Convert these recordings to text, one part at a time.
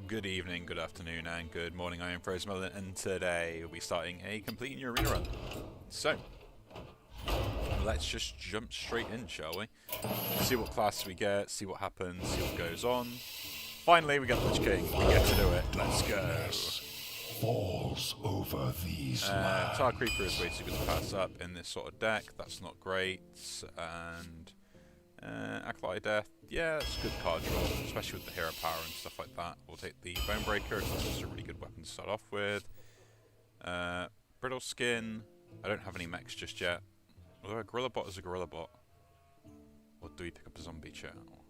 Good evening, good afternoon, and good morning. I am Frozen, and today we'll be starting a complete new arena run. So, let's just jump straight in, shall we? See what class we get, see what happens, see what goes on. Finally, we got Lich King. We get to do it. Let's go. Falls over these lands. Tar Creeper is way too good to pass up in this sort of deck. That's not great. And Acolyte Death, yeah, it's a good card draw, especially with the hero power and stuff like that. We'll take the Bone Breaker, because that's just a really good weapon to start off with. Brittle Skin, I don't have any mechs just yet. Although a Gorilla Bot is a Gorilla Bot. Or do we pick up a Zombie Channel?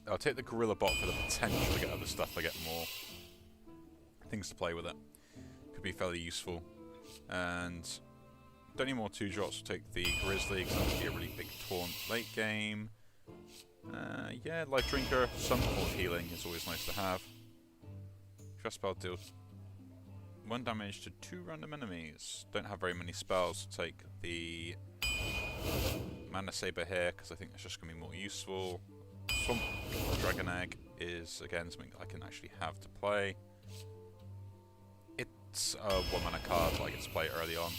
I'll take the Gorilla Bot for the potential to get other stuff. I get more things to play with it. Could be fairly useful. And don't need more 2-drops. We'll take the Grizzly, because that would be a really big taunt late game. Yeah, Life Drinker. Some form of healing is always nice to have. Trust Spell deals 1 damage to 2 random enemies. Don't have very many spells. So take the Mana Saber here, because I think that's just going to be more useful. Swamp Dragon Egg is, again, something I can actually have to play. It's a 1 mana card, but I get to play it early on.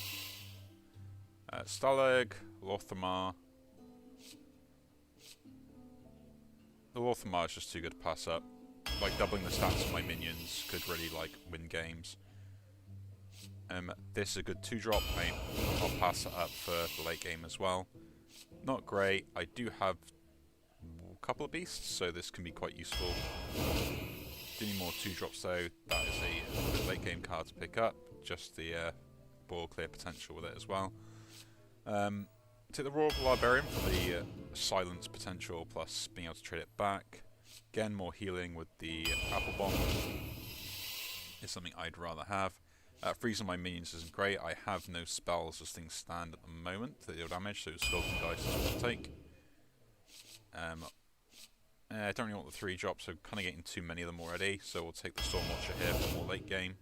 Stalag, Lorthamar. The Lorthamar is just too good to pass up. Like, doubling the stats of my minions could really, like, win games. This is a good 2-drop. I'll pass it up for the late game as well. Not great. I do have a couple of beasts, so this can be quite useful. Do need more 2-drops though. That is a good late game card to pick up. Just the ball clear potential with it as well. Take the Royal Librarian for the silence potential, plus being able to trade it back. Again, more healing with the Apple Bomb is something I'd rather have. Freezing my minions isn't great. I have no spells as things stand at the moment that deal damage, so Skeleton Dice is what I'll take. I don't really want the 3-drops, so kind of getting too many of them already, so we'll take the Stormwatcher here for more late game.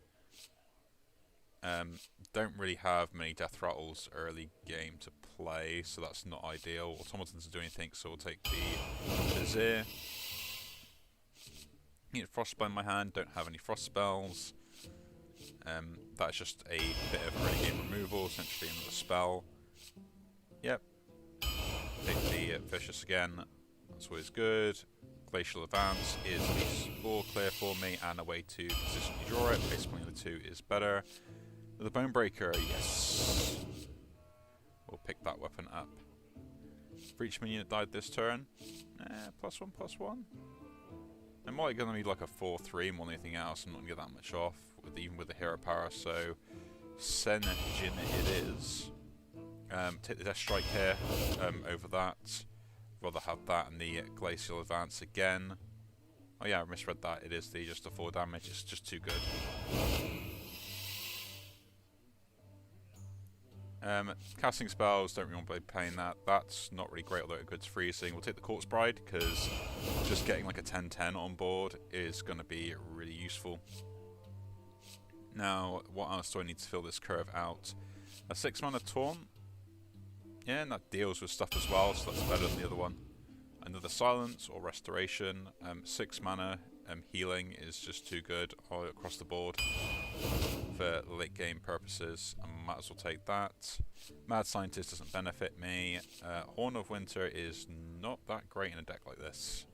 Don't really have many Death Rattles early game to play, so that's not ideal. Automatons don't do anything, so we'll take the Vizier. Need Frostbite in my hand, don't have any Frost spells. That's just a bit of early game removal, essentially another spell. Yep. Take the Vicious again, that's always good. Glacial Advance is the Spore clear for me, and a way to consistently draw it. Basically the 2 is better. The Bone Breaker, yes. We'll pick that weapon up. For each minion that died this turn, +1/+1. It might going to be like a 4/3 more than anything else. I'm not going to get that much off, even with the hero power. So, Senjin it is. Take the Death Strike here over that. Rather have that and the Glacial Advance again. Oh yeah, I misread that. It is just the 4 damage. It's just too good. Casting spells, don't really want to be playing that. That's not really great, although it's good freezing. We'll take the Corpse Bride, because just getting like a 10/10 on board is going to be really useful. Now, what else do I need to fill this curve out? A 6 mana Taunt. Yeah, and that deals with stuff as well, so that's better than the other one. Another Silence or Restoration. 6 mana healing is just too good all across the board for late game purposes. I might as well take that. Mad Scientist doesn't benefit me. Horn of Winter is not that great in a deck like this.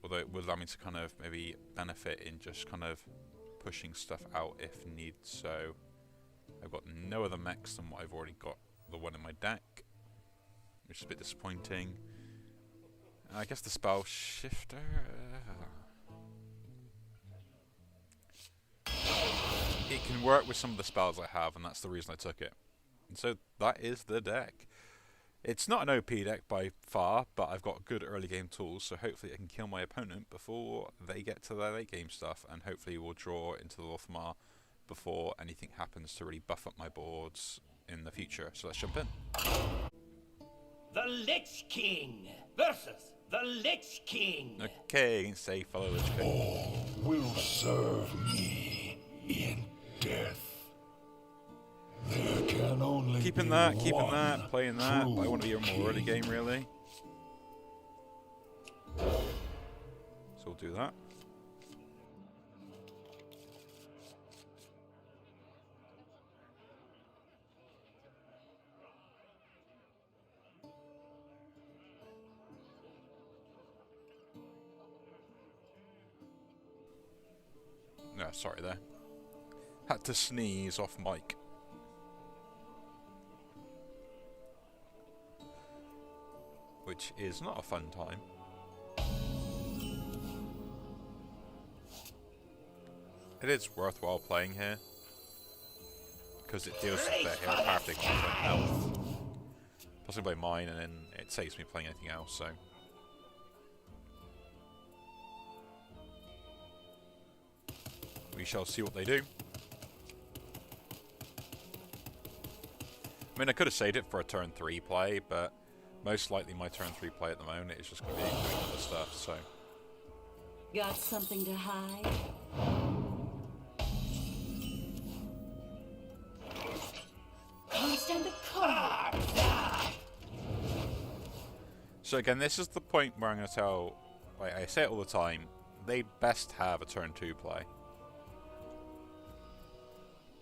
Although it would allow me to kind of maybe benefit in just kind of pushing stuff out if need so. I've got no other mechs than what I've already got. The one in my deck, which is a bit disappointing. I guess the Spell Shifter. It can work with some of the spells I have, and that's the reason I took it. And so that is the deck. It's not an OP deck by far, but I've got good early game tools, so hopefully I can kill my opponent before they get to their late game stuff, and hopefully we'll draw into the Lorthamar before anything happens to really buff up my boards in the future. So let's jump in. The Lich King versus the Lich King. Okay, against a fellow Lich King. All will serve me in death. There can only Keeping be that, one playing that. true But I want to be a more early king. game, really. do that. No, sorry there. Had to sneeze off mic. Which is not a fun time. It is worthwhile playing here. Because it deals with the hero crafting and health. Plus I play mine and then it saves me playing anything else, so. We shall see what they do. I mean, I could have saved it for a turn 3 play, but most likely my turn 3 play at the moment is just going to be doing other stuff, so. Got something to hide? Can't stand the cold. So again, this is the point where I'm going to tell, like I say it all the time, they best have a turn 2 play.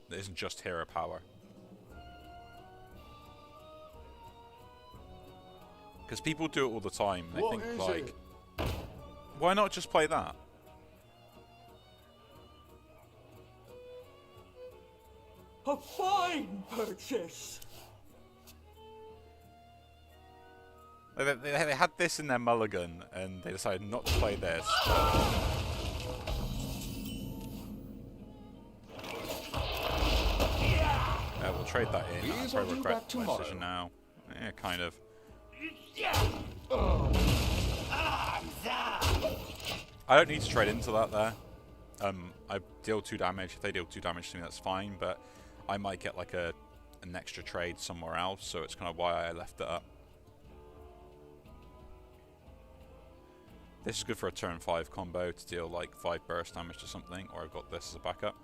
That isn't just hero power. Because people do it all the time, and they think, like, why not just play that? A fine purchase. They had this in their mulligan, and they decided not to play this. We'll trade that in. I probably regret my decision now. Yeah, kind of. I don't need to trade into that there. I deal 2 damage. If they deal 2 damage to me, that's fine, but I might get like an extra trade somewhere else, so it's kind of why I left it up. This is good for a turn 5 combo to deal like 5 burst damage to something, or I've got this as a backup.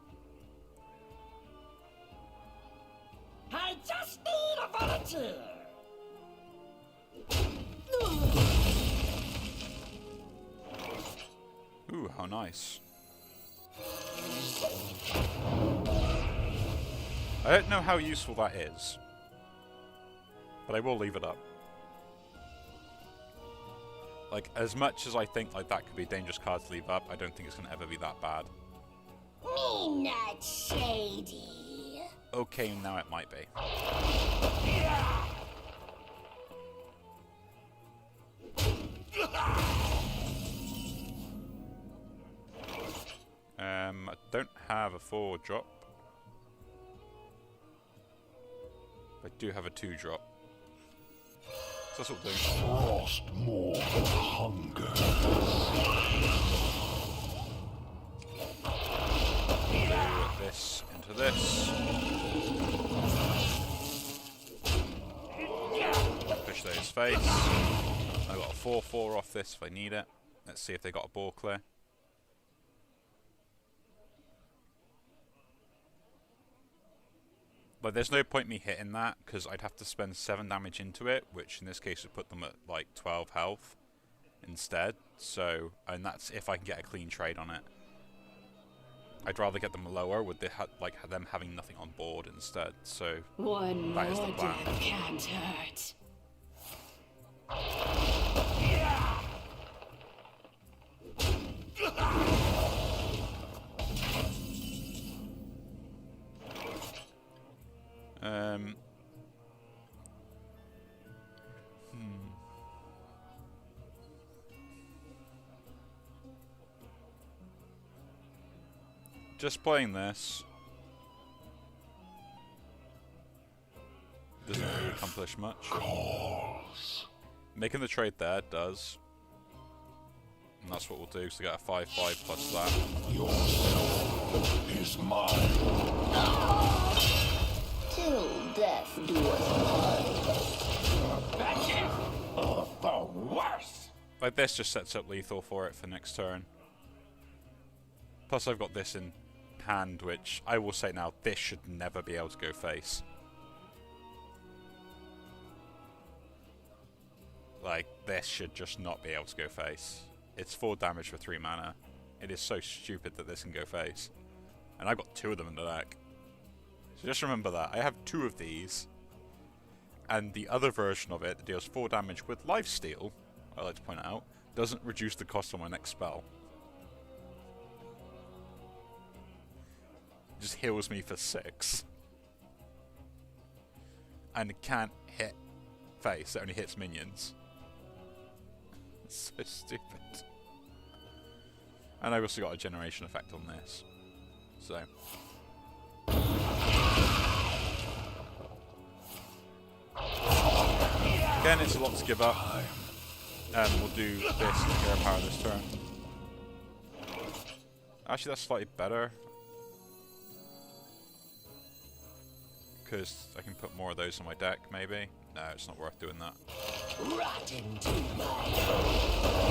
I just need a volunteer. Ooh, how nice. I don't know how useful that is, but I will leave it up. Like, as much as I think like that could be a dangerous card to leave up, I don't think it's going to ever be that bad. Me not shady. Okay, now it might be. I don't have a 4 drop. I do have a 2 drop. So that's what we're doing. Frost more hunger. Do this into this. Push those face. I got a 4/4 off this if I need it. Let's see if they got a ball clear. But there's no point me hitting that, because I'd have to spend 7 damage into it, which in this case would put them at like 12 health instead. So, and that's if I can get a clean trade on it. I'd rather get them lower with the like them having nothing on board instead. So One that is the more plan. death can't hurt. Just playing this doesn't really accomplish much. Calls. Making the trade there does. And that's what we'll do, so we get a 5/5 plus that. Your soul is mine. Till death do us part. That's it. Oh, the worst. Like this just sets up lethal for it for next turn. Plus I've got this in hand, which I will say now, this should never be able to go face. Like, this should just not be able to go face. it's 4 damage for 3 mana. It is so stupid that this can go face. And I've got 2 of them in the deck. So just remember that. I have 2 of these. And the other version of it that deals 4 damage with lifesteal, I like to point out, doesn't reduce the cost on my next spell. It just heals me for 6. And it can't hit face, it only hits minions. It's so stupid. And I've also got a generation effect on this. So. Again, it's a lot to give up. We'll do this to hero power this turn. Actually, that's slightly better. Because I can put more of those on my deck, maybe. No, it's not worth doing that. Rotten to my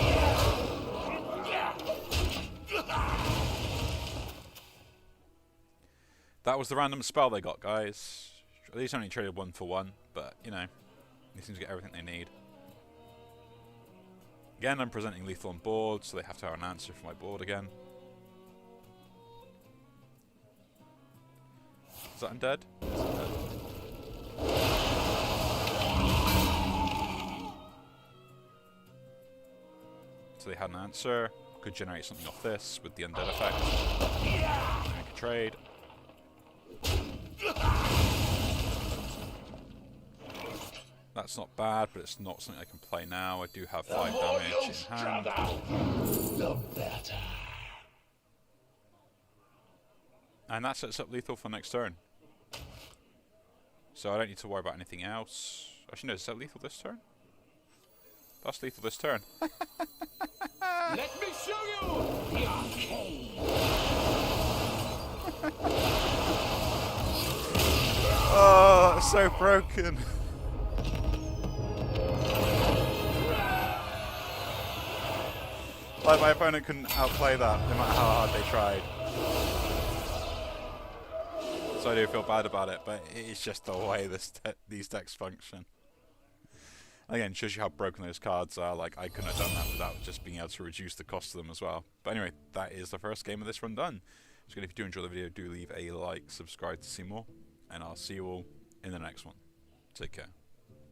That was the random spell they got, guys. These only traded 1 for 1, but, you know, they seem to get everything they need. Again, I'm presenting lethal on board, so they have to have an answer for my board again. Is that undead? It's undead. So they had an answer. Could generate something off this with the undead effect. Make a trade. That's not bad, but it's not something I can play now. I do have 5 damage in hand. The better. And that sets up lethal for next turn. So I don't need to worry about anything else. Actually, no, is that lethal this turn? That's lethal this turn. Let me show you the arcade. Oh, it's so broken. Like, my opponent couldn't outplay that, no matter how hard they tried. So I do feel bad about it, but it's just the way these decks function. Again, shows you how broken those cards are. Like, I couldn't have done that without just being able to reduce the cost of them as well. But anyway, that is the first game of this run done. So if you do enjoy the video, do leave a like, subscribe to see more, and I'll see you all in the next one. Take care.